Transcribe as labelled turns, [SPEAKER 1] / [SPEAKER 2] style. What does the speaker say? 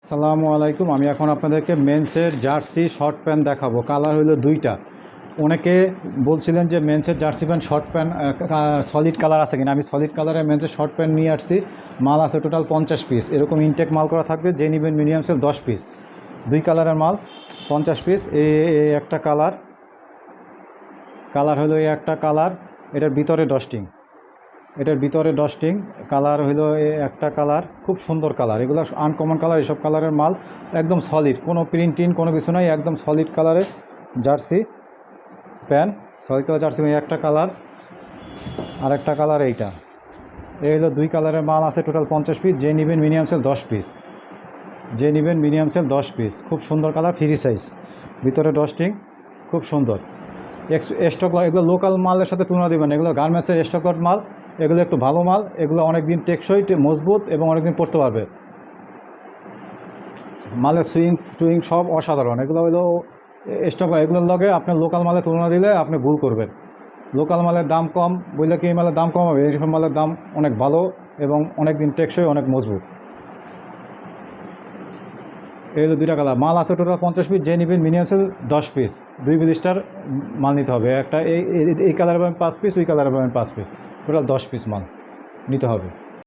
[SPEAKER 1] আসসালামু আলাইকুম। আমি এখন আপনাদেরকে মেন্সের জার্সি শর্ট প্যান্ট দেখাবো। কালার হলো দুইটা। অনেকে বলছিলেন যে মেন্সের jersey pant short pant solid colour আছে কিনা। আমি সলিড কালারের মেন্সের শর্ট প্যান্ট নিয়ে আসছি। মাল আছে টোটাল 50 পিস। এরকম ইনটেক মাল করা থাকবে। যে নেবেন মিনিমাম সেল 10 পিস। দুই কালারের মাল 50 পিস। এই একটা কালার হলো এই একটা কালার। এটার ভিতরে ডস্টিং কালার হইলো একটা কালার, খুব সুন্দর কালার। এগুলো আনকমন কালার। এসব কালারের মাল একদম সলিড, কোনো প্রিন্টিং কোনো কিছু নাই, একদম সলিড কালারের jersey pant. Solid colour jersey একটা কালার। আর একটা কালার এই হলো দুই কালারের মাল আছে টোটাল 50 পিস। যে নেবেন মিনিমাম সেল 10 পিস। খুব সুন্দর কালার, ফ্রি সাইজ, ভিতরে ডস্টিং, খুব সুন্দর। স্টক এগুলো লোকাল মালের সাথে তুলনা দেবেন। এগুলো গার্মেন্টসের স্টক মাল। এগুলো একটু ভালো মাল। এগুলো অনেক দিন টেকসই, মজবুত এবং অনেক দিন পরতে পারবে। মালের সুইং সব অসাধারণ। এগুলো হলো স্টক। এগুলোর লগে আপনার লোকাল মালের তুলনা দিলে আপনি ভুল করবেন। লোকাল মালের দাম কম বললে কি এই মালের দাম কম হবে? এইসব মালের দাম অনেক ভালো এবং অনেক দিন টেকসই, অনেক মজবুত। এই হলো দুইটা কালার। মাল আছে টোটাল 50 পিস। যে নেবেন মিনিমাম সেল 10 পিস। 2 বিলিস্টার মাল নিতে হবে। একটা এই কালারের পাবেন 5 পিস, ওই কালারের পাবেন 5 পিস, টোটাল 10 পিস মাল নিতে হবে।